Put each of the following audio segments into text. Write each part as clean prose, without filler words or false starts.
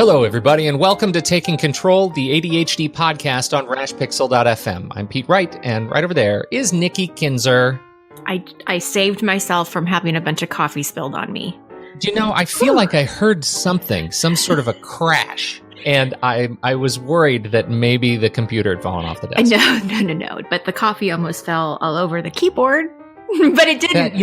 Hello, everybody, and welcome to Taking Control, the ADHD podcast on rashpixel.fm. I'm Pete Wright, and right over there is Nikki Kinzer. I saved myself from having a bunch of coffee spilled on me. Do you know, I feel like I heard something, some sort of a crash, and I was worried that maybe the computer had fallen off the desk. No. But the coffee almost fell all over the keyboard, but it didn't.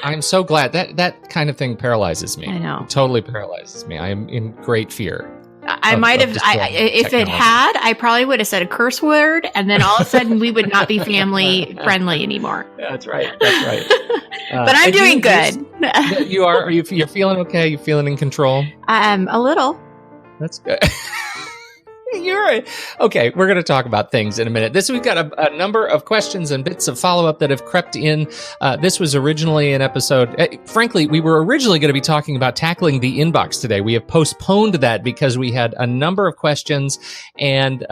I'm so glad. That kind of thing paralyzes me. I know. It totally paralyzes me. I am in great fear. I might have, if it had, I probably would have said a curse word, and then all of a sudden we would not be family friendly anymore. That's right. But I'm doing good. You are? You're feeling okay? You feeling in control? A little. That's good. You're right. Okay, we're going to talk about things in a minute. We've got a number of questions and bits of follow-up that have crept in. This was originally an episode. Frankly, we were originally going to be talking about tackling the inbox today. We have postponed that because we had a number of questions and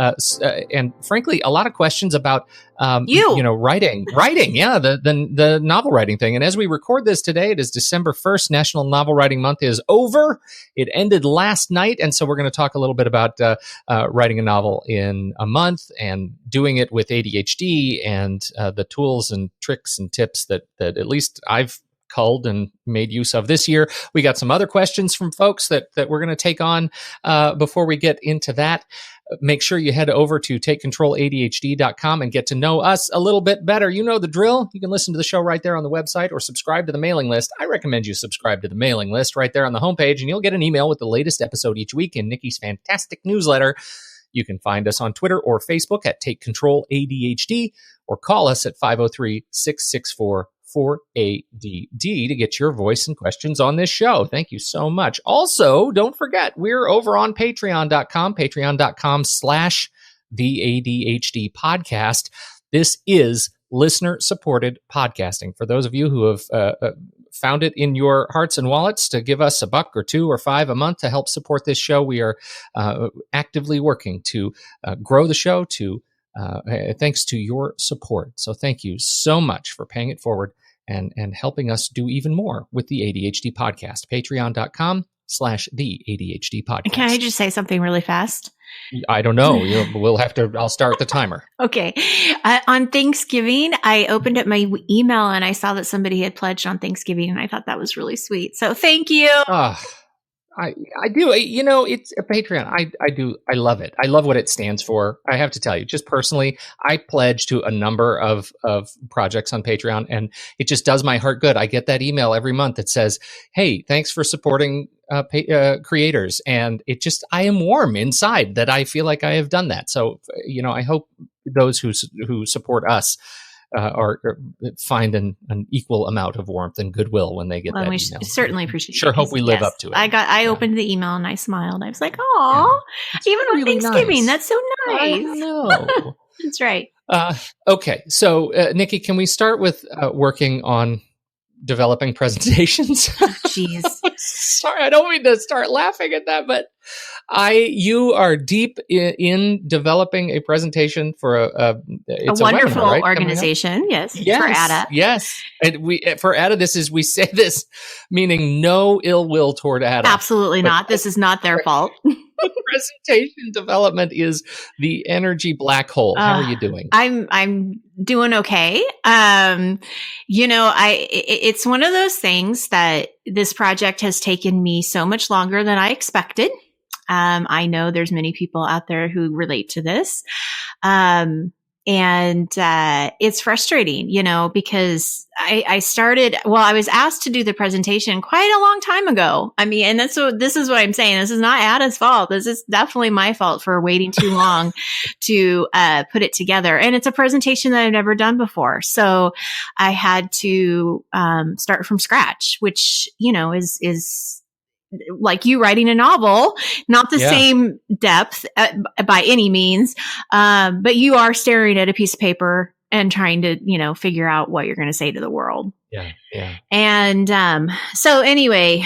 frankly, a lot of questions about writing. Yeah, the novel writing thing. And as we record this today, it is December 1st. National Novel Writing Month is over. It ended last night, and so we're going to talk a little bit about writing a novel in a month and doing it with ADHD and the tools and tricks and tips that at least I've culled and made use of this year. We got some other questions from folks that we're going to take on before we get into that. Make sure you head over to takecontroladhd.com and get to know us a little bit better. You know the drill. You can listen to the show right there on the website or subscribe to the mailing list. I recommend you subscribe to the mailing list right there on the homepage, and you'll get an email with the latest episode each week in Nikki's fantastic newsletter. You can find us on Twitter or Facebook at Take Control ADHD, or call us at 503-664-4ADD to get your voice and questions on this show. Thank you so much. Also, don't forget, we're over on patreon.com, patreon.com/the ADHD podcast. This is listener-supported podcasting. For those of you who have found it in your hearts and wallets to give us $1 or $2 or $5 a month to help support this show, we are actively working to grow the show thanks to your support. So thank you so much for paying it forward and helping us do even more with the ADHD podcast. Patreon.com/the ADHD podcast. Can I just say something really fast? I don't know. I'll start the timer. Okay. On Thanksgiving, I opened up my email and I saw that somebody had pledged on Thanksgiving, and I thought that was really sweet. So thank you. I do. It's a Patreon. I do. I love it. I love what it stands for. I have to tell you, just personally, I pledge to a number of projects on Patreon, and it just does my heart good. I get that email every month that says, "Hey, thanks for supporting creators," and I am warm inside that I feel like I have done that. So, I hope those who support us find an equal amount of warmth and goodwill when they get that email. Certainly appreciate it. Sure hope we live up to it. I opened the email and I smiled. I was like, "Oh, even on really Thanksgiving, nice. That's so nice." I know. That's right. Okay, so Nikki, can we start with working on developing presentations? Jeez. Sorry, I don't mean to start laughing at that, but you are deep in developing a presentation for a wonderful webinar, right? Organization. Yes, for ADA. Yes, and for ADA, we say this meaning no ill will toward ADA. Absolutely not. This is not their fault. Presentation development is the energy black hole. How are you doing? I'm doing okay. It's one of those things that this project has taken me so much longer than I expected. I know there's many people out there who relate to this. And it's frustrating, because I was asked to do the presentation quite a long time ago. I mean, and this is what I'm saying. This is not Ada's fault. This is definitely my fault for waiting too long to put it together. And it's a presentation that I've never done before. So I had to start from scratch, which, is like you writing a novel, not the same depth by any means, but you are staring at a piece of paper and trying to, figure out what you're going to say to the world. Yeah. And so anyway,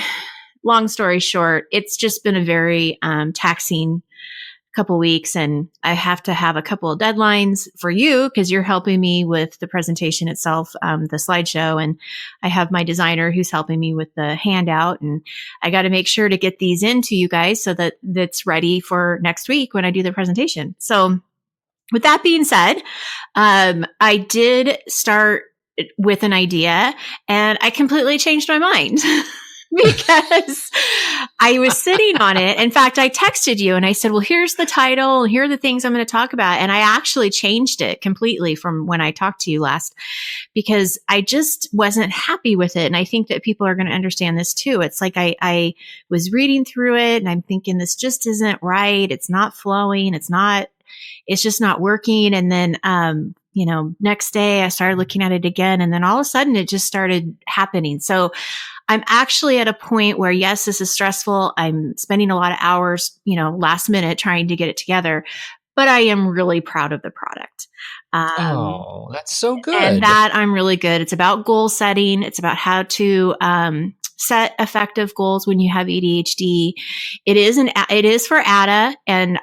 long story short, it's just been a very taxing couple weeks, and I have to have a couple of deadlines for you because you're helping me with the presentation itself, the slideshow, and I have my designer who's helping me with the handout, and I got to make sure to get these into you guys so that that's ready for next week when I do the presentation. So with that being said, I did start with an idea and I completely changed my mind because I was sitting on it. In fact, I texted you and I said, well, here's the title. Here are the things I'm going to talk about. And I actually changed it completely from when I talked to you last because I just wasn't happy with it. And I think that people are going to understand this too. It's like I was reading through it and I'm thinking this just isn't right. It's not flowing. It's just not working. And then, next day I started looking at it again. And then all of a sudden it just started happening. So I'm actually at a point where, yes, this is stressful. I'm spending a lot of hours, last minute trying to get it together, but I am really proud of the product. That's so good. And that I'm really good. It's about goal setting. It's about how to, set effective goals when you have ADHD. It is for ADA. And,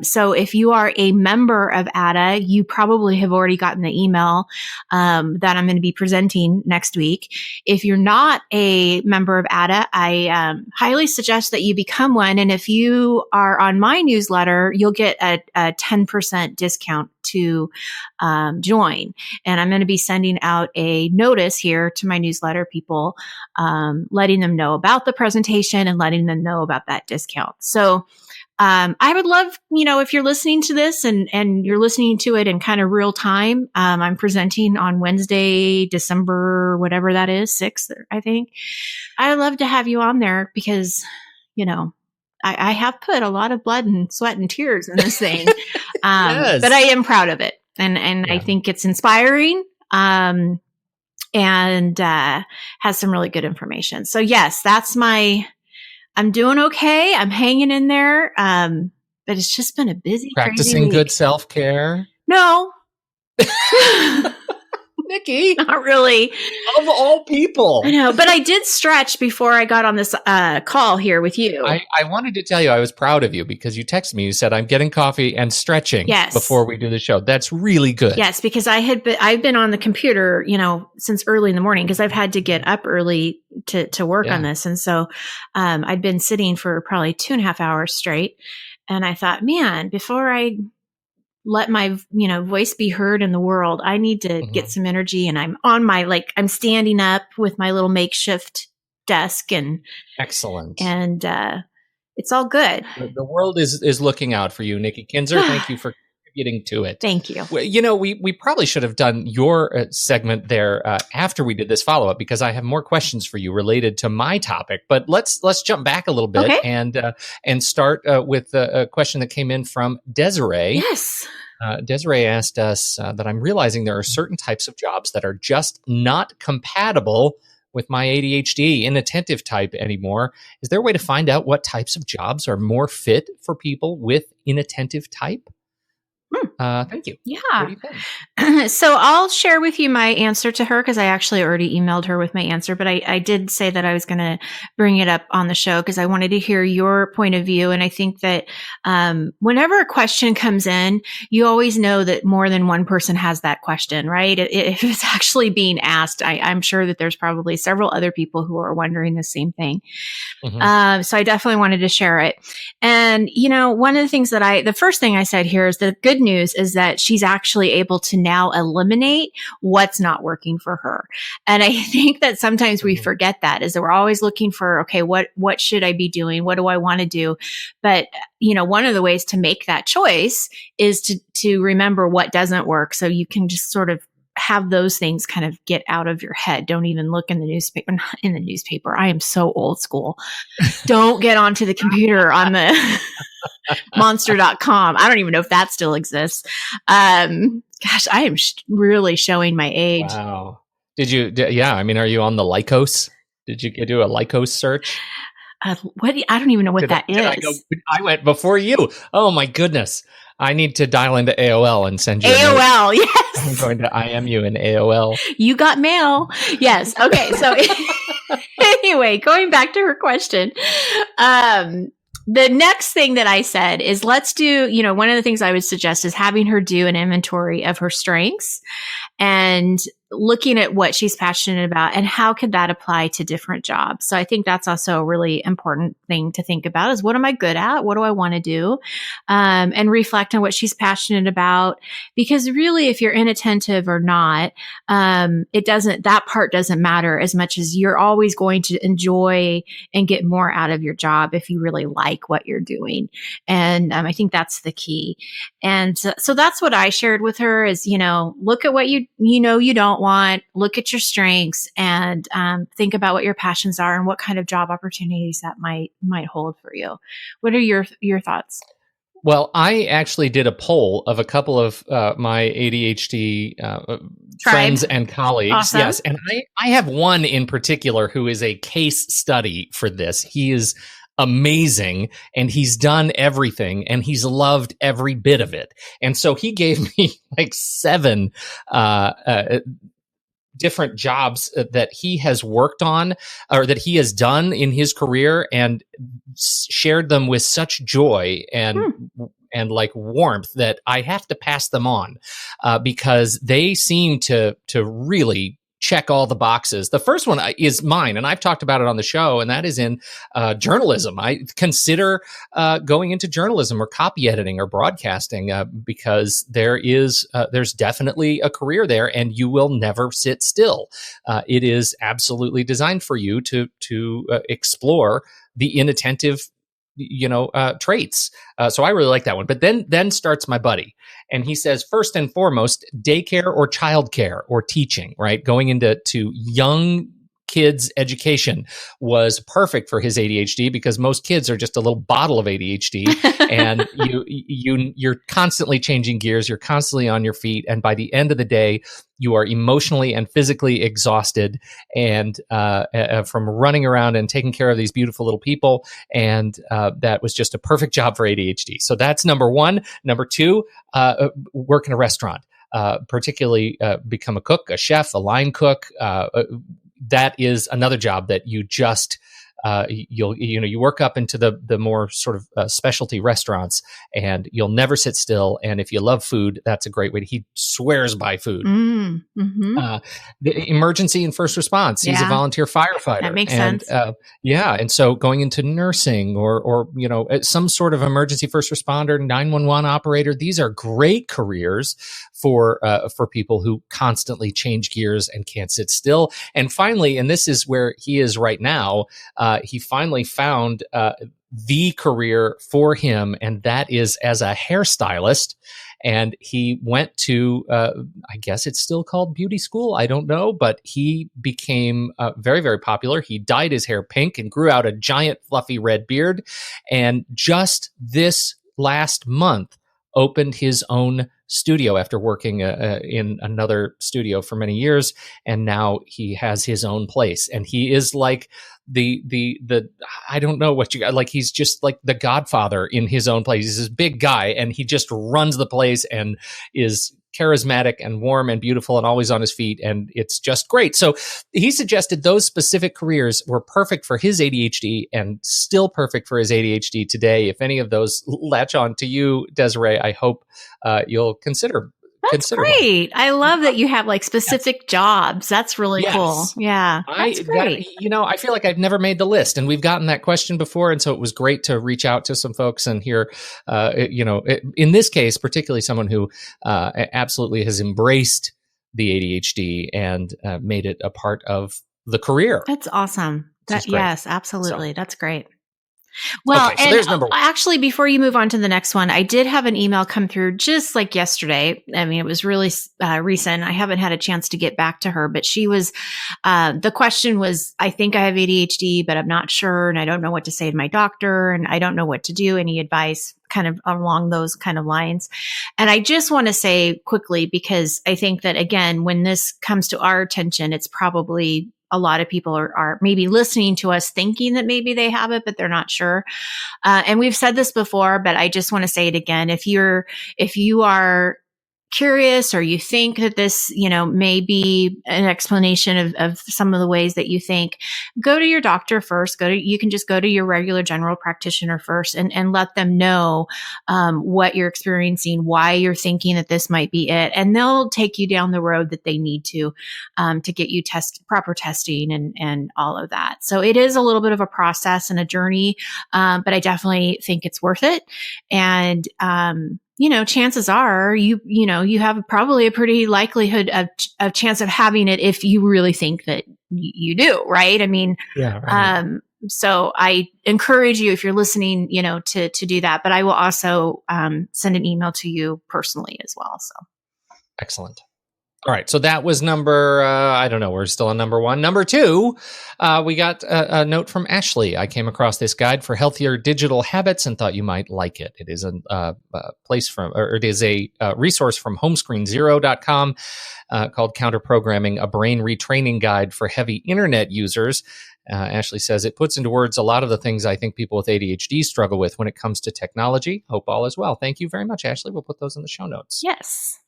so if you are a member of ADA, you probably have already gotten the email, that I'm going to be presenting next week. If you're not a member of ADA, I, highly suggest that you become one. And if you are on my newsletter, you'll get a 10% discount to join. And I'm going to be sending out a notice here to my newsletter people, letting them know about the presentation and letting them know about that discount. So I would love, if you're listening to this and you're listening to it in kind of real time, I'm presenting on Wednesday, December, whatever that is, 6th, I think. I'd love to have you on there because, I have put a lot of blood and sweat and tears in this thing. Yes. But I am proud of it. And I think it's inspiring, and has some really good information. So yes, I'm doing okay. I'm hanging in there. But it's just been a busy, practicing crazy week. Good self-care. No. Nikki, not really. Of all people. I know, but I did stretch before I got on this call here with you. I wanted to tell you I was proud of you because you texted me. You said, I'm getting coffee and stretching before we do the show. That's really good. Yes, because I've been on the computer, since early in the morning because I've had to get up early to work on this. And so I'd been sitting for probably 2.5 hours straight. And I thought, man, before I let my, voice be heard in the world, I need to get some energy. And I'm on I'm standing up with my little makeshift desk and excellent. And, it's all good. The world is looking out for you, Nikki Kinzer. Thank you for contributing to it. Thank you. Well, we probably should have done your segment there after we did this follow-up because I have more questions for you related to my topic. But let's jump back a little bit and start with a question that came in from Desiree. Yes. Desiree asked us that I'm realizing there are certain types of jobs that are just not compatible with my ADHD, inattentive type anymore. Is there a way to find out what types of jobs are more fit for people with inattentive type? Thank you. Yeah. What do you think? So I'll share with you my answer to her because I actually already emailed her with my answer, but I did say that I was going to bring it up on the show because I wanted to hear your point of view. And I think that whenever a question comes in, you always know that more than one person has that question, right? If it's actually being asked, I'm sure that there's probably several other people who are wondering the same thing. Mm-hmm. So I definitely wanted to share it. And, one of the things the first thing I said here is the good news is that she's actually able to now eliminate what's not working for her. And I think that sometimes we forget that is that we're always looking for, okay, what should I be doing? What do I want to do? But, one of the ways to make that choice is to remember what doesn't work. So you can just sort of have those things kind of get out of your head. Don't even look in the newspaper, not in the newspaper. I am so old school. Don't get onto the computer on the monster.com. I don't even know if that still exists. Gosh, I am really showing my age. Wow. Did you, are you on the Lycos? Did you do a Lycos search? I don't even know what that is. I went before you. Oh my goodness. I need to dial into AOL and send you AOL, yes. I'm going to IM you in AOL. You got mail. Yes. Okay. So anyway, going back to her question. The next thing that I said is let's do, one of the things I would suggest is having her do an inventory of her strengths and looking at what she's passionate about and how could that apply to different jobs. So I think that's also a really important thing to think about is what am I good at? What do I want to do? And reflect on what she's passionate about. Because really, if you're inattentive or not, that part doesn't matter as much as you're always going to enjoy and get more out of your job if you really like what you're doing. And I think that's the key. And so that's what I shared with her is, look at what you don't want, look at your strengths and think about what your passions are and what kind of job opportunities that might hold for you. What are your thoughts? Well, I actually did a poll of a couple of my ADHD friends and colleagues. Awesome. Yes, and I have one in particular who is a case study for this. He is amazing and he's done everything and he's loved every bit of it. And so he gave me like 7 different jobs that he has worked on or that he has done in his career and shared them with such joy and like warmth that I have to pass them on because they seem to really check all the boxes. The first one is mine, and I've talked about it on the show, and that is in journalism. I consider going into journalism or copy editing or broadcasting because there's definitely a career there, and you will never sit still. It is absolutely designed for you to explore the inattentive traits. So I really like that one. But then starts my buddy. And he says, first and foremost, daycare or childcare or teaching, right? Going into young kids' education was perfect for his ADHD because most kids are just a little bottle of ADHD and you're constantly changing gears. You're constantly on your feet. And by the end of the day, you are emotionally and physically exhausted and from running around and taking care of these beautiful little people. And that was just a perfect job for ADHD. So that's number one. Number two, work in a restaurant, particularly become a cook, a chef, a line cook. That is another job that you just you work up into the more sort of specialty restaurants and you'll never sit still. And if you love food, that's a great way. He swears by food. The emergency and first response. He's a volunteer firefighter. That makes sense. And so going into nursing or some sort of emergency first responder, 911 operator. These are great careers for people who constantly change gears and can't sit still. And finally, and this is where he is right now, he finally found the career for him, and that is as a hairstylist. And he went to, I guess it's still called beauty school. I don't know, but he became very, very popular. He dyed his hair pink and grew out a giant fluffy red beard. And just this last month, opened his own studio after working in another studio for many years. And now he has his own place. And he is like the I don't know what you got. Like, he's just like the Godfather in his own place. He's this big guy and he just runs the place and is charismatic and warm and beautiful and always on his feet. And it's just great. So he suggested those specific careers were perfect for his ADHD and still perfect for his ADHD today. If any of those latch on to you, Desiree, I hope you'll consider. That's great. I love that you have like specific jobs. That's really cool. Yeah. That's great. I feel like I've never made the list, and we've gotten that question before. And so it was great to reach out to some folks and hear, in this case, particularly someone who absolutely has embraced the ADHD and made it a part of the career. That's awesome. Yes, absolutely. That's great. Well, okay, so there's number one. Actually, before you move on to the next one, I did have an email come through just like yesterday. I mean, it was really recent. I haven't had a chance to get back to her, but she was, the question was, I think I have ADHD, but I'm not sure. And I don't know what to say to my doctor. And I don't know what to do. Any advice kind of along those kind of lines. And I just want to say quickly, because I think that, again, when this comes to our attention, it's probably a lot of people are maybe listening to us thinking that maybe they have it, but they're not sure. And we've said this before, but I just want to say it again. If you are curious or you think that this, may be an explanation of some of the ways that you think, go to your doctor first. You can just go to your regular general practitioner first and let them know what you're experiencing, why you're thinking that this might be it. And they'll take you down the road that they need to get you proper testing and all of that. So it is a little bit of a process and a journey, but I definitely think it's worth it. And, chances are you have probably a pretty likelihood of chance of having it if you really think that you do, right? I mean, yeah, right. So I encourage you, if you're listening, to do that, but I will also send an email to you personally as well. So excellent. All right. So that was number, I don't know. We're still on number 1. Number 2, we got a note from Ashley. I came across this guide for healthier digital habits and thought you might like it. It is a resource from homescreenzero.com called Counterprogramming, a brain retraining guide for heavy internet users. Ashley says it puts into words a lot of the things I think people with ADHD struggle with when it comes to technology. Hope all is well. Thank you very much, Ashley. We'll put those in the show notes. yes.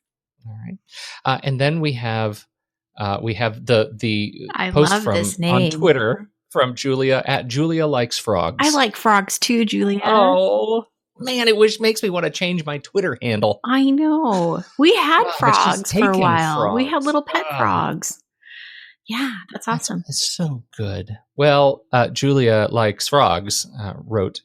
All right, and then we have the I post love from this name. on Twitter from Julia at Julia Likes Frogs. I like frogs too, Julia. Oh man, makes me want to change my Twitter handle. I know. We had frogs for a while. Frogs. We had little pet frogs. Yeah, that's awesome. It's so good. Well, Julia Likes Frogs wrote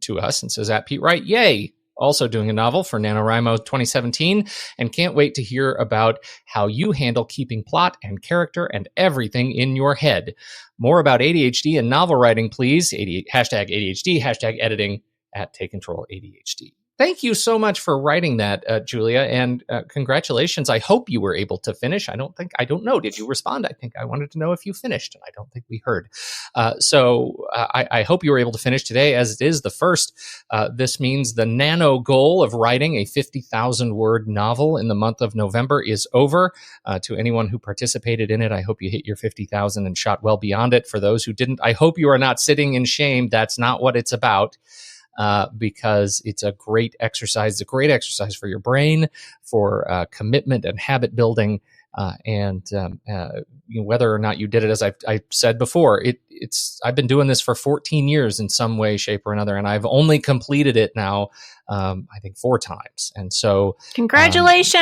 to us and says, at Pete Wright, yay! Also doing a novel for NaNoWriMo 2017, and can't wait to hear about how you handle keeping plot and character and everything in your head. More about ADHD and novel writing, please. Hashtag ADHD, hashtag editing at Take Control ADHD. Thank you so much for writing that, Julia, and congratulations. I hope you were able to finish. I don't know. Did you respond? I think I wanted to know if you finished, and I don't think we heard. So I hope you were able to finish today, as it is the first. This means the nano goal of writing a 50,000-word novel in the month of November is over. To anyone who participated in it, I hope you hit your 50,000 and shot well beyond it. For those who didn't, I hope you are not sitting in shame. That's not what it's about. Because it's a great exercise. It's a great exercise for your brain, for commitment and habit building. Whether or not you did it, as I said before, I've been doing this for 14 years in some way, shape, or another, and I've only completed it now, I think 4 times. And so, congratulations!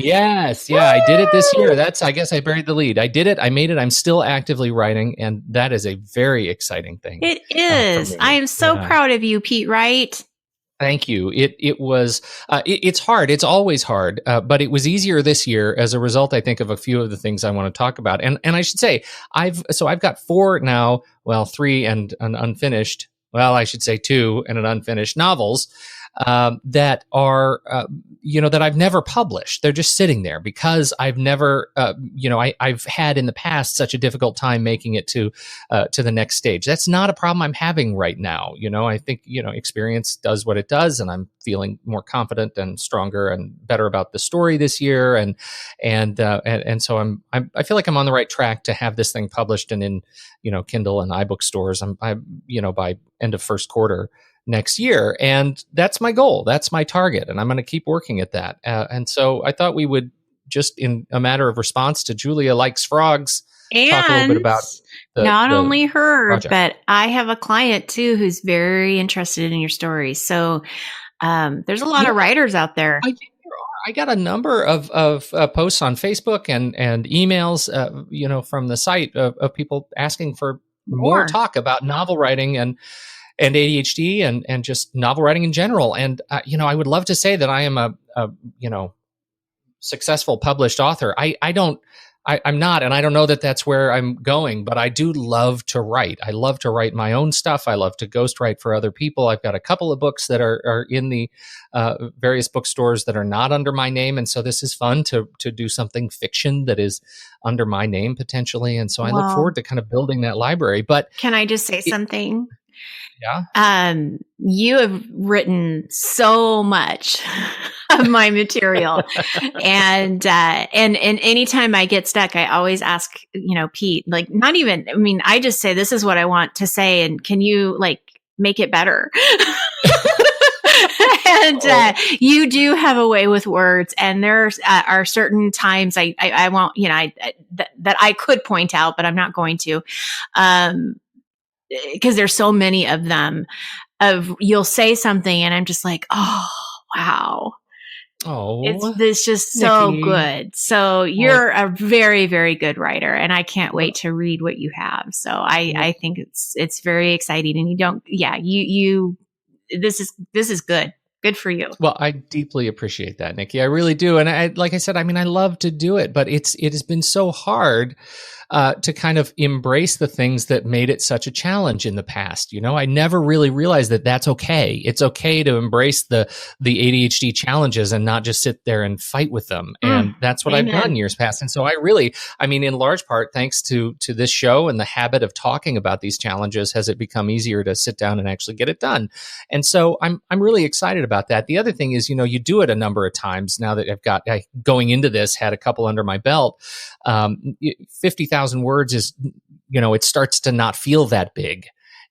Yes, yeah, I did it this year. I guess I buried the lead. I did it. I made it. I'm still actively writing, and that is a very exciting thing. It is. I am so proud of you, Pete Wright. Thank you. It was, it's hard. It's always hard, but it was easier this year as a result, I think, of a few of the things I want to talk about. And I should say, I've got 4 now, 3 and an unfinished, I should say 2 and an unfinished novels, that are, that I've never published. They're just sitting there because I've never, I've had in the past such a difficult time making it to the next stage. That's not a problem I'm having right now. I think, experience does what it does, and I'm feeling more confident and stronger and better about the story this year. And so I feel like I'm on the right track to have this thing published and in, Kindle and iBook stores. By end of first quarter next year. And that's my goal. That's my target. And I'm going to keep working at that. And so I thought we would just, in a matter of response to Julia Likes Frogs, talk a little bit about not only her, project. But I have a client too who's very interested in your story. So there's a lot of writers out there. I got a number of posts on Facebook and emails, from the site of people asking for more talk about novel writing and ADHD and just novel writing in general. And, I would love to say that I am a successful published author. I'm not, and I don't know that that's where I'm going, but I do love to write. I love to write my own stuff. I love to ghostwrite for other people. I've got a couple of books that are in the various bookstores that are not under my name. And so this is fun to do something fiction that is under my name potentially. And so I look forward to kind of building that library. But can I just say something? Yeah. You have written so much of my material, and anytime I get stuck, I always ask, Pete, I just say, this is what I want to say, and can you make it better? And you do have a way with words, and there are certain times I won't, that I could point out, but I'm not going to, because there's so many of them. You'll say something, and I'm just like, oh wow. It's just so Nikki. good. So you're a very, very good writer, and I can't wait to read what you have. So I think it's very exciting, and this is good. Good for you. Well, I deeply appreciate that, Nikki. I really do. And like I said, I mean, I love to do it, but it has been so hard to kind of embrace the things that made it such a challenge in the past. I never really realized that that's okay. It's okay to embrace the ADHD challenges and not just sit there and fight with them. And that's what I've done years past. And so in large part, thanks to this show and the habit of talking about these challenges, has it become easier to sit down and actually get it done. And so I'm really excited about that. The other thing is, you do it a number of times now that I going into this, had a couple under my belt. 50,000 words is, it starts to not feel that big.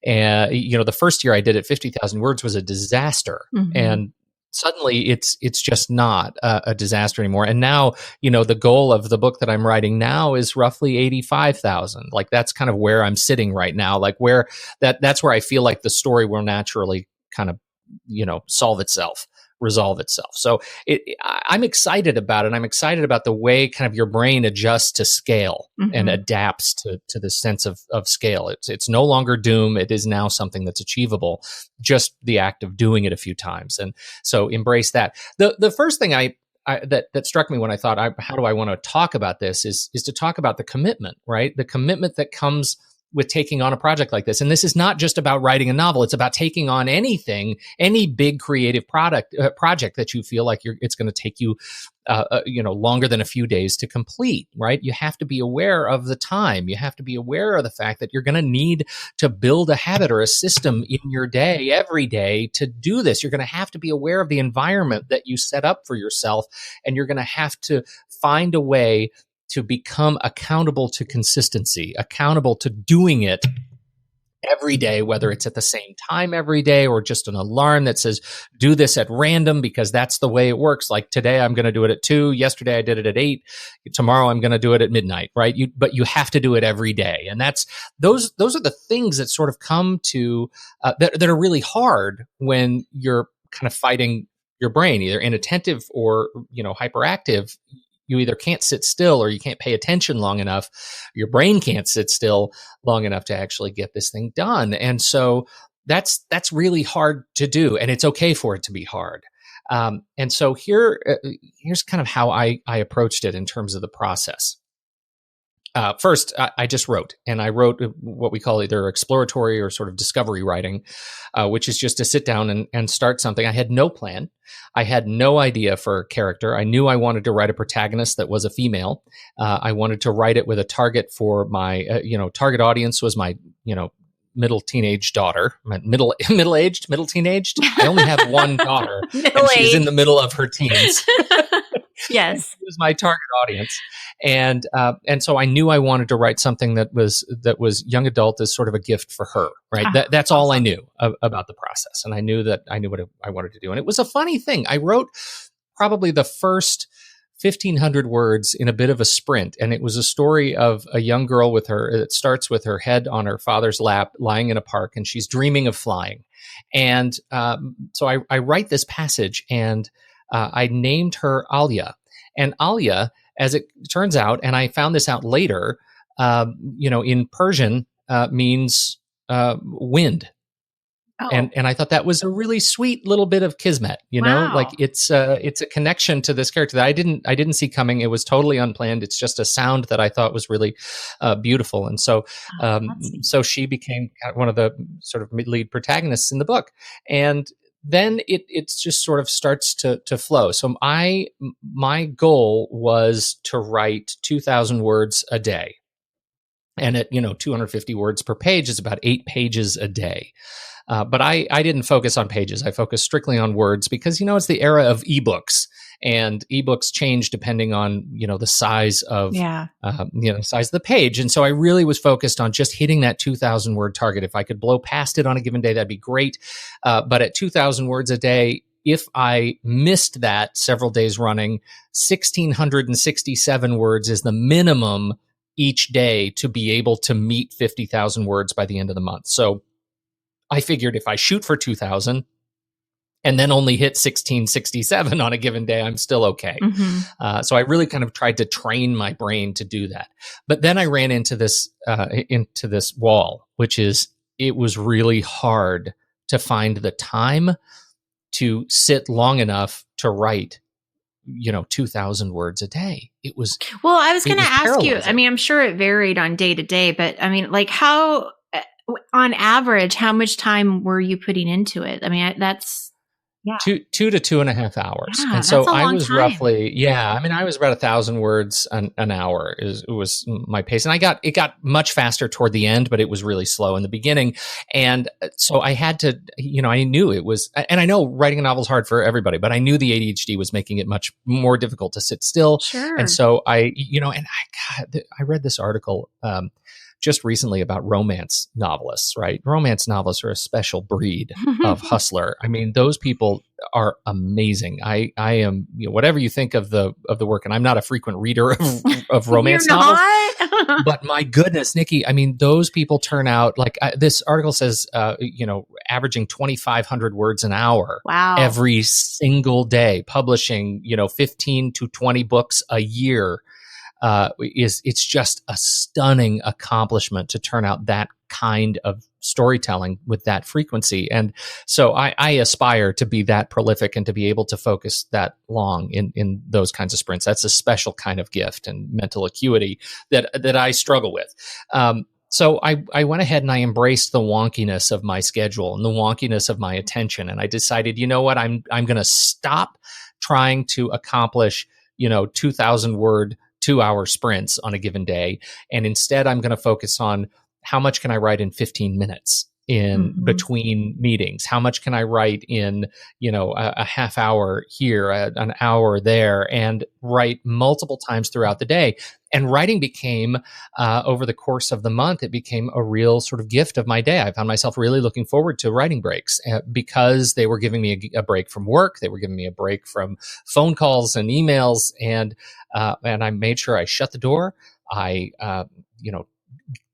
And, the first year I did it, 50,000 words was a disaster. Mm-hmm. And suddenly it's just not a disaster anymore. And now, the goal of the book that I'm writing now is roughly 85,000. Like that's kind of where I'm sitting right now. Like that's where I feel like the story will naturally kind of, resolve itself. So I'm excited about it. I'm excited about the way kind of your brain adjusts to scale and adapts to the sense of scale. It's no longer doom. It is now something that's achievable, just the act of doing it a few times. And so embrace that. The first thing that struck me when I thought, how do I want to talk about this is to talk about the commitment, right? The commitment that comes with taking on a project like this. And this is not just about writing a novel. It's about taking on anything, any big creative project that you feel like it's going to take you, longer than a few days to complete, right? You have to be aware of the time. You have to be aware of the fact that you're going to need to build a habit or a system in your day, every day, to do this. You're going to have to be aware of the environment that you set up for yourself, and you're going to have to find a way to become accountable to consistency, accountable to doing it every day, whether it's at the same time every day or just an alarm that says, do this at random because that's the way it works. Like today, I'm going to do it at 2. Yesterday, I did it at 8. Tomorrow, I'm going to do it at midnight, right? But you have to do it every day. And those are the things that sort of come to, that are really hard when you're kind of fighting your brain, either inattentive or, hyperactive. You either can't sit still or you can't pay attention long enough. Your brain can't sit still long enough to actually get this thing done. And so that's really hard to do. And it's okay for it to be hard. And so here's kind of how I approached it in terms of the process. First, I just wrote, and I wrote what we call either exploratory or sort of discovery writing, which is just to sit down and start something. I had no plan. I had no idea for a character. I knew I wanted to write a protagonist that was a female. I wanted to write it with a target for my, target audience was my, middle teenage daughter, middle-aged, middle teenaged. I only have one daughter, and she's in the middle of her teens. Yes, it was my target audience, and so I knew I wanted to write something that was young adult as sort of a gift for her. Right, that's all I knew about the process, and I knew what I wanted to do. And it was a funny thing. I wrote probably the first 1,500 words in a bit of a sprint, and it was a story of a young girl it starts with her head on her father's lap, lying in a park, and she's dreaming of flying. And so I write this passage, and I named her Alia. And Alia, as it turns out, and I found this out later, in Persian means wind. Oh. And I thought that was a really sweet little bit of kismet, Wow. Like it's a connection to this character that I didn't see coming. It was totally unplanned. It's just a sound that I thought was really beautiful. And so, so she became one of the sort of lead protagonists in the book. And then it just sort of starts to flow. So my goal was to write 2,000 words a day. And at, 250 words per page is about 8 pages a day. But I didn't focus on pages. I focused strictly on words because, it's the era of ebooks, and ebooks change depending on, the size of, size of the page. And so I really was focused on just hitting that 2,000 word target. If I could blow past it on a given day, that'd be great. But at 2,000 words a day, if I missed that several days running, 1,667 words is the minimum each day to be able to meet 50,000 words by the end of the month. So I figured if I shoot for 2,000 and then only hit 1,667 on a given day, I'm still okay. So I really kind of tried to train my brain to do that. But then I ran into this wall, which is it was really hard to find the time to sit long enough to write 2,000 words a day. It was, well, I was going to ask you, paralyzing. I mean, I'm sure it varied on day to day, but I mean, like how, on average, how much time were you putting into it? I mean, that's, yeah. 2 to 2.5 hours. Yeah, and so that's a I long was time. roughly, I was about 1,000 words an hour it was my pace. And it got much faster toward the end, but it was really slow in the beginning. And so I had to, I knew it was, and I know writing a novel is hard for everybody, but I knew the ADHD was making it much more difficult to sit still. Sure. And so I read this article, just recently about romance novelists, right? Romance novelists are a special breed of hustler. I mean, those people are amazing. I am, whatever you think of the work, and I'm not a frequent reader of romance You're novels, not? but my goodness, Nikki, I mean, those people turn out like this article says, averaging 2,500 words an hour. Wow. Every single day, publishing, 15 to 20 books a year. It's just a stunning accomplishment to turn out that kind of storytelling with that frequency. And so I aspire to be that prolific and to be able to focus that long in those kinds of sprints. That's a special kind of gift and mental acuity that I struggle with. So I went ahead and I embraced the wonkiness of my schedule and the wonkiness of my attention. And I decided, you know what, I'm going to stop trying to accomplish, 2,000 word 2-hour sprints on a given day. And instead, I'm going to focus on how much can I write in 15 minutes in between meetings? How much can I write in, a half hour here, an hour there, and write multiple times throughout the day? And writing became, over the course of the month, it became a real sort of gift of my day. I found myself really looking forward to writing breaks because they were giving me a break from work. They were giving me a break from phone calls and emails. And I made sure I shut the door. I,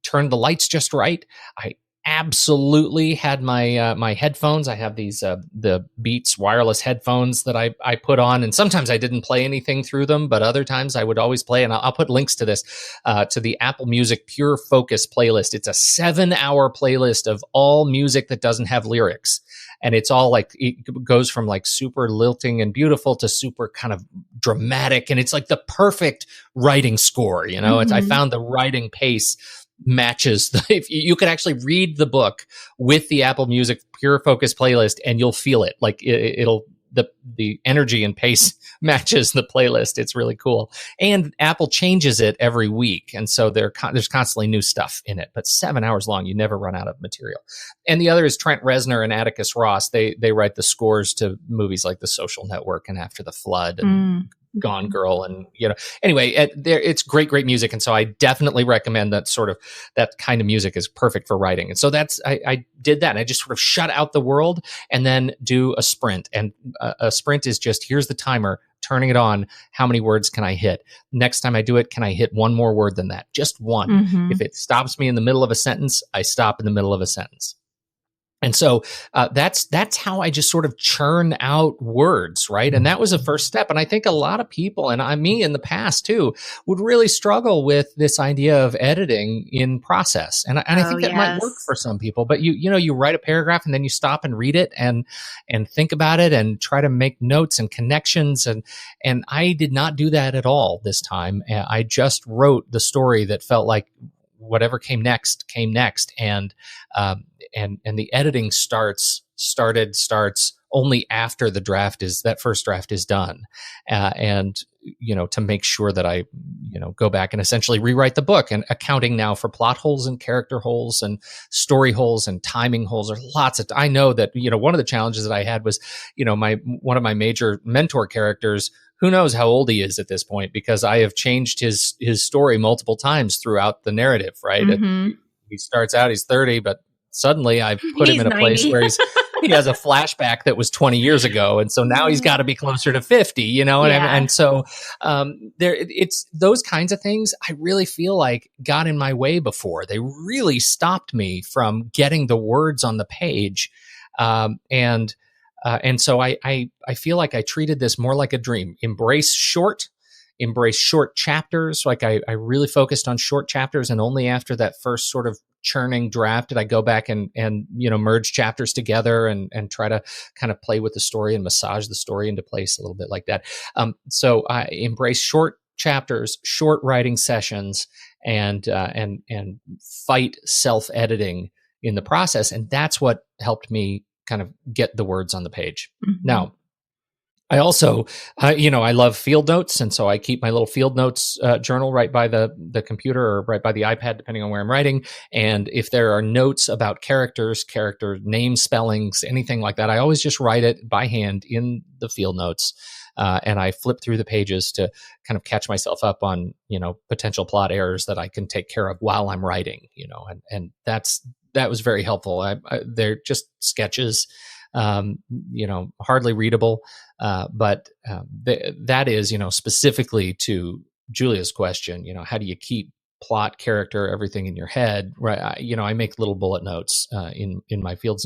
turned the lights just right. I absolutely had my headphones. I have these the Beats wireless headphones that I put on, and sometimes I didn't play anything through them, but other times I would always play. And I'll put links to this to the Apple Music Pure Focus playlist. It's a 7-hour playlist of all music that doesn't have lyrics. And it's all like, it goes from like super lilting and beautiful to super kind of dramatic. And it's like the perfect writing score. I found the writing pace matches. If you could actually read the book with the Apple Music Pure Focus playlist and you'll feel it. Like it'll, the energy and pace matches the playlist. It's really cool. And Apple changes it every week. And so there's constantly new stuff in it, but 7 hours long, you never run out of material. And the other is Trent Reznor and Atticus Ross. They write the scores to movies like The Social Network and After the Flood and Gone Girl. And, anyway, it's great music. And so I definitely recommend that kind of music is perfect for writing. And so I did that. And I just sort of shut out the world and then do a sprint. And a sprint is just, here's the timer, turning it on. How many words can I hit? Next time I do it, can I hit one more word than that? Just one. If it stops me in the middle of a sentence, I stop in the middle of a sentence. And so that's how I just sort of churn out words, right? And that was the first step. And I think a lot of people, and me in the past too, would really struggle with this idea of editing in process. And I think that might work for some people. But you write a paragraph and then you stop and read it and think about it and try to make notes and connections. And I did not do that at all this time. I just wrote the story that felt like whatever came next. And the editing starts only after that first draft is done. To make sure that I, go back and essentially rewrite the book, and accounting now for plot holes and character holes and story holes and timing holes. I know that, one of the challenges that I had was, one of my major mentor characters, who knows how old he is at this point, because I have changed his story multiple times throughout the narrative, right? He starts out, he's 30, but suddenly I've put him in a place where he's he has a flashback that was 20 years ago. And so now he's got to be closer to 50, you know? And so it's those kinds of things I really feel like got in my way before. They really stopped me from getting the words on the page. And so I feel like I treated this more like a dream. Embrace short chapters. Like I really focused on short chapters, and only after that first sort of churning draft did I go back and merge chapters together and try to kind of play with the story and massage the story into place a little bit like that. So I embrace short chapters, short writing sessions, and fight self-editing in the process. And that's what helped me kind of get the words on the page. Mm-hmm. Now, I also, I love field notes. And so I keep my little field notes journal right by the computer or right by the iPad, depending on where I'm writing. And if there are notes about character name spellings, anything like that, I always just write it by hand in the field notes. And I flip through the pages to kind of catch myself up on, potential plot errors that I can take care of while I'm writing, and that was very helpful. They're just sketches, hardly readable. But that is, specifically to Julia's question, how do you keep plot, character, everything in your head, right? I make little bullet notes in my field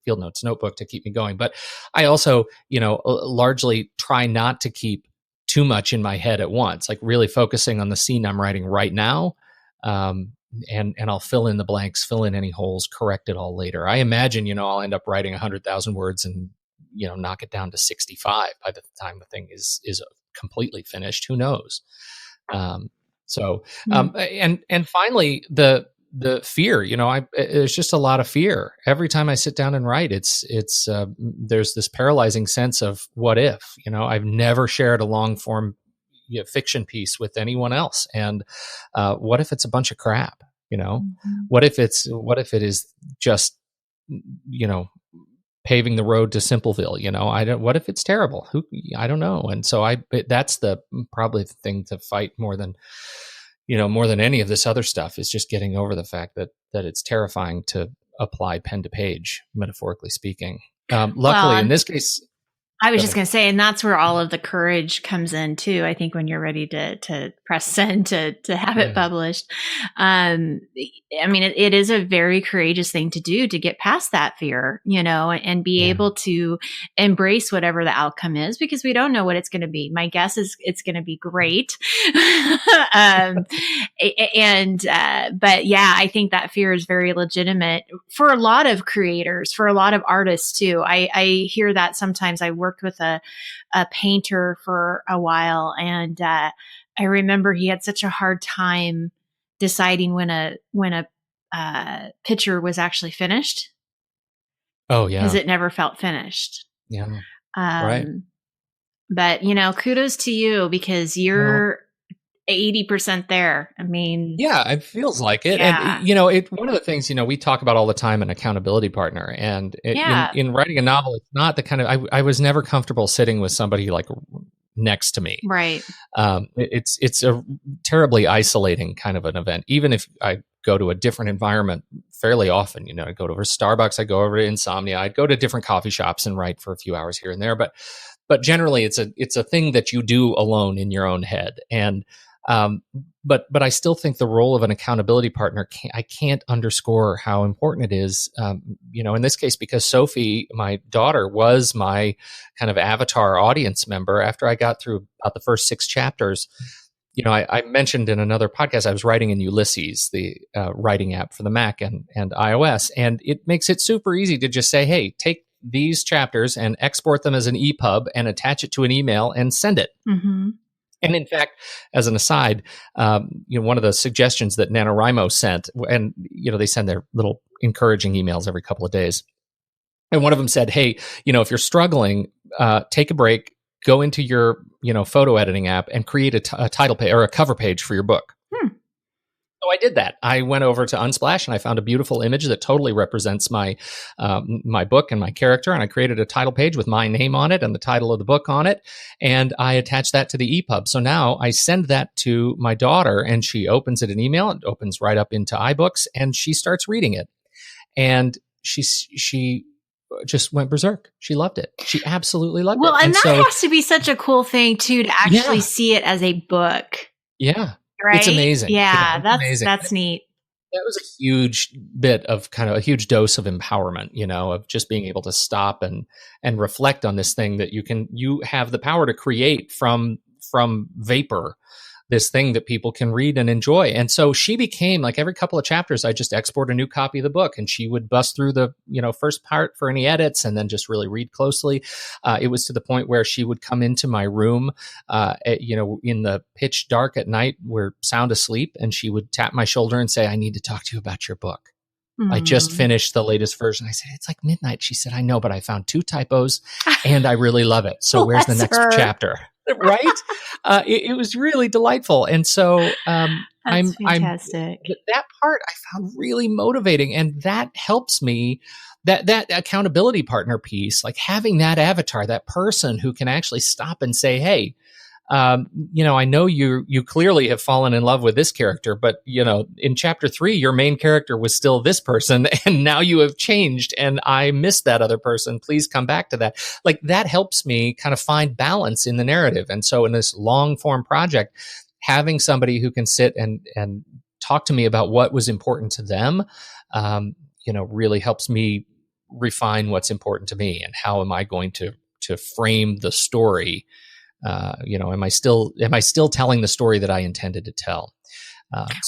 notes notebook to keep me going. But I also, largely try not to keep too much in my head at once, like really focusing on the scene I'm writing right now. And I'll fill in the blanks, fill in any holes, correct it all later. I imagine, I'll end up writing 100,000 words and, knock it down to 65 by the time the thing is completely finished. Who knows? And finally, the fear, there's just a lot of fear every time I sit down and write. It's there's this paralyzing sense of what if, I've never shared a long form fiction piece with anyone else. And what if it's a bunch of crap? What if it is just, paving the road to Simpleville? What if it's terrible? I don't know. And so that's probably the thing to fight more than any of this other stuff, is just getting over the fact that it's terrifying to apply pen to page, metaphorically speaking. Luckily, in this case, I was just going to say, and that's where all of the courage comes in too. I think when you're ready to press send to have it published, it is a very courageous thing to do, to get past that fear, and be able to embrace whatever the outcome is, because we don't know what it's going to be. My guess is it's going to be great. But yeah, I think that fear is very legitimate for a lot of creators, for a lot of artists too. I hear that sometimes. I worked with a painter for a while, and I remember he had such a hard time deciding when a picture was actually finished. Oh yeah, because it never felt finished. Yeah, right. But kudos to you, because you're 80% there. Yeah, it feels like it. Yeah. And one of the things, we talk about all the time, an accountability partner. And in writing a novel, it's not the kind of, I was never comfortable sitting with somebody like next to me. Right. It's a terribly isolating kind of an event. Even if I go to a different environment fairly often, I go to Starbucks, I go over to Insomnia, I'd go to different coffee shops and write for a few hours here and there. But generally it's a thing that you do alone in your own head. And, but I still think the role of an accountability partner, I can't underscore how important it is, in this case, because Sophie, my daughter, was my kind of avatar audience member. After I got through about the first 6 chapters, I mentioned in another podcast, I was writing in Ulysses, the writing app for the Mac and iOS, and it makes it super easy to just say, hey, take these chapters and export them as an EPUB and attach it to an email and send it. Mm-hmm. And in fact, as an aside, one of the suggestions that NaNoWriMo sent, and they send their little encouraging emails every couple of days, and one of them said, "Hey, if you're struggling, take a break, go into your photo editing app, and create a title page or a cover page for your book." So I did that. I went over to Unsplash and I found a beautiful image that totally represents my book and my character. And I created a title page with my name on it and the title of the book on it. And I attached that to the EPUB. So now I send that to my daughter and she opens it in email. It opens right up into iBooks and she starts reading it. And she just went berserk. She loved it. She absolutely loved Well, it. and that has to be such a cool thing too, to actually see it as a book. Yeah. Right? It's amazing. Yeah, it's amazing. That's neat. That was a huge bit of kind of a huge dose of empowerment, of just being able to stop and reflect on this thing that you have the power to create from vapor, this thing that people can read and enjoy. And so she became, like, every couple of chapters, I just export a new copy of the book, and she would bust through the, first part for any edits and then just really read closely. It was to the point where she would come into my room, in the pitch dark at night, we're sound asleep, and she would tap my shoulder and say, "I need to talk to you about your book. I just finished the latest version." I said, "It's like midnight." She said, "I know, but I found 2 typos and I really love it. So where's the next chapter?" Right? It was really delightful. And so That's fantastic. That part I found really motivating. And that helps me, that accountability partner piece, like having that avatar, that person who can actually stop and say, "Hey, I know you clearly have fallen in love with this character, but in chapter 3, your main character was still this person, and now you have changed, and I missed that other person. Please come back to that." Like, that helps me kind of find balance in the narrative. And so in this long form project, having somebody who can sit and talk to me about what was important to them, really helps me refine what's important to me and how am I going to frame the story. Am I still telling the story that I intended to tell?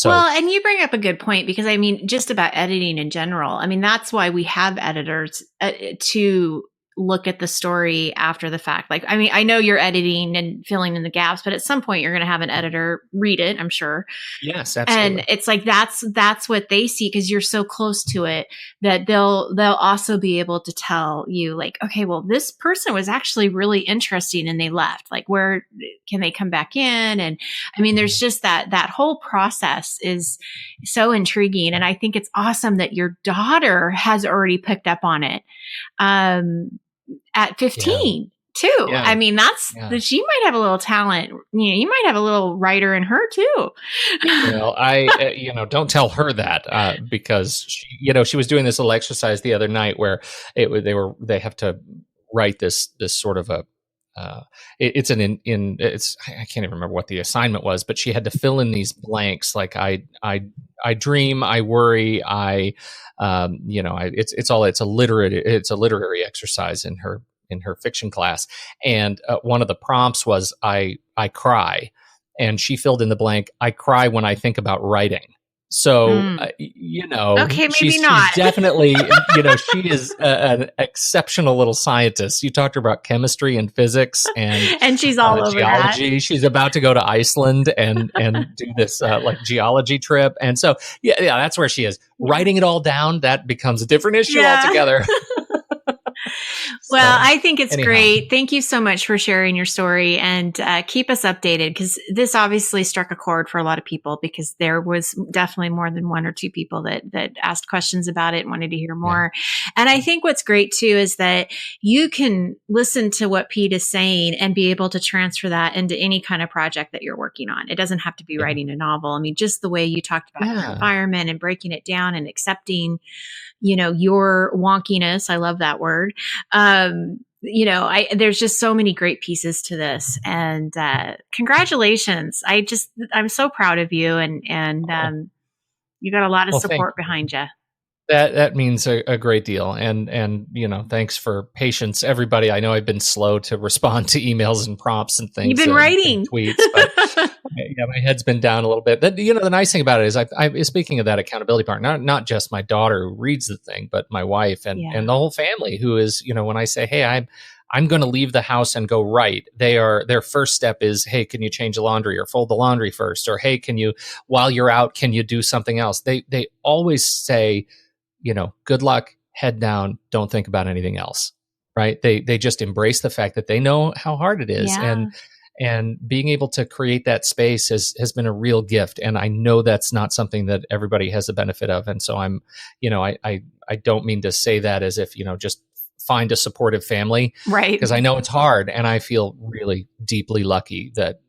Well, and you bring up a good point, because just about editing in general. That's why we have editors to look at the story after the fact. Like, I know you're editing and filling in the gaps, but at some point you're going to have an editor read it, I'm sure. Yes, absolutely. And it's like, that's what they see, because you're so close to it, that they'll also be able to tell you, like, okay, well, this person was actually really interesting and they left. Like, where can they come back in? And there's just that whole process is so intriguing. And I think it's awesome that your daughter has already picked up on it. At 15 too. Yeah. She might have a little talent. You might have a little writer in her too. Well, I, don't tell her that, because she was doing this little exercise the other night where they have to write this sort of a, I can't even remember what the assignment was, but she had to fill in these blanks. Like, I dream, I worry, it's a literary exercise in her fiction class. And one of the prompts was, I cry. And she filled in the blank, "I cry when I think about writing." So, okay, maybe she's definitely, she is an exceptional little scientist. You talked about chemistry and physics and she's all over geology. That. She's about to go to Iceland and do this geology trip. And so, that's where she is. Writing it all down, that becomes a different issue altogether. Well, I think it's great. Thank you so much for sharing your story, and keep us updated, because this obviously struck a chord for a lot of people, because there was definitely more than 1 or 2 people that asked questions about it and wanted to hear more. Yeah. And I think what's great too is that you can listen to what Pete is saying and be able to transfer that into any kind of project that you're working on. It doesn't have to be writing a novel. Just the way you talked about your environment and breaking it down and accepting your wonkiness. I love that word. There's just so many great pieces to this, and congratulations. I'm so proud of you, and you got a lot of support behind you. That means a great deal. And, thanks for patience, everybody. I know I've been slow to respond to emails and prompts and things. You've been writing and tweets, but my head's been down a little bit. But, the nice thing about it is I speaking of that accountability part, not just my daughter who reads the thing, but my wife and the whole family who is, when I say, "Hey, I'm going to leave the house and go write," their first step is, "Hey, can you change the laundry or fold the laundry first?" Or, "Hey, while you're out, can you do something else?" They always say, "Good luck, head down, don't think about anything else." Right? They just embrace the fact that they know how hard it is. Yeah. And being able to create that space has been a real gift. And I know that's not something that everybody has the benefit of. And so I'm, I don't mean to say that as if, just find a supportive family. Right. Because I know it's hard. And I feel really deeply lucky that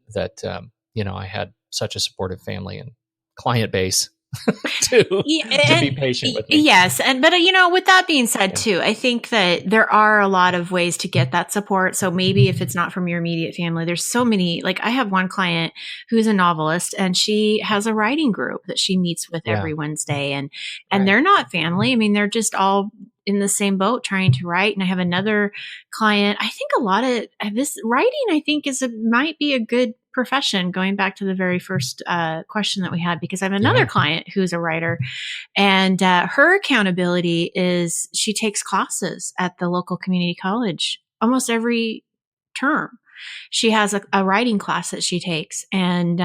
I had such a supportive family and client base. to be patient with me. Yes. But with that being said too, I think that there are a lot of ways to get that support. So maybe if it's not from your immediate family, there's so many, like I have one client who's a novelist and she has a writing group that she meets with every Wednesday and they're not family. I mean, they're just all in the same boat trying to write. And I have another client. I think a lot of this writing, I think might be a good profession, going back to the very first question that we had, because I have another client who's a writer and her accountability is she takes classes at the local community college almost every term. She has a writing class that she takes and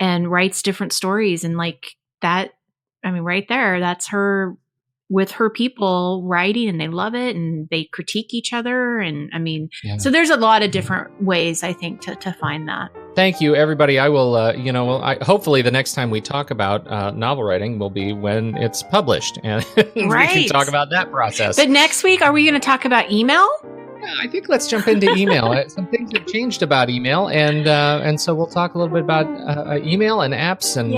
writes different stories. And like that, I mean, right there, that's her with her people writing and they love it and they critique each other. And I mean, so there's a lot of different ways, I think, to find that. Thank you, everybody. I will, hopefully the next time we talk about novel writing will be when it's published and we can talk about that process. But next week, are we going to talk about email? Yeah, I think let's jump into email. Some things have changed about email, and so we'll talk a little bit about email and apps and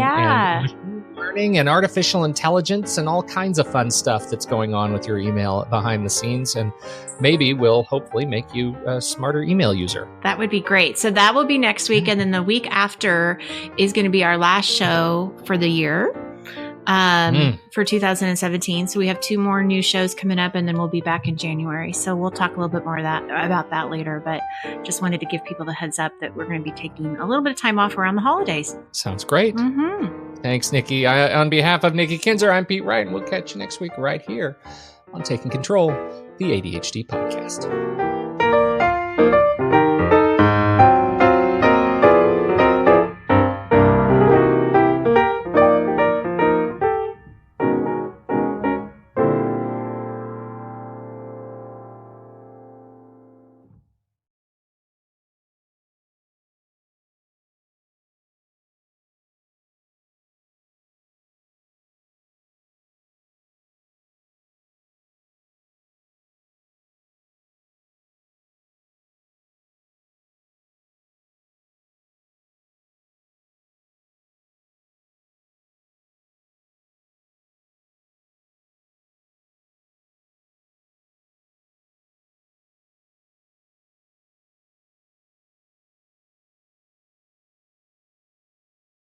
learning and artificial intelligence and all kinds of fun stuff that's going on with your email behind the scenes. And maybe we'll hopefully make you a smarter email user. That would be great. So that will be next week. And then the week after is going to be our last show for the year for 2017. So we have 2 more new shows coming up and then we'll be back in January. So we'll talk a little bit more about that later. But just wanted to give people the heads up that we're going to be taking a little bit of time off around the holidays. Sounds great. Thanks, Nikki. On behalf of Nikki Kinzer, I'm Pete Wright, and we'll catch you next week right here on Taking Control, the ADHD podcast.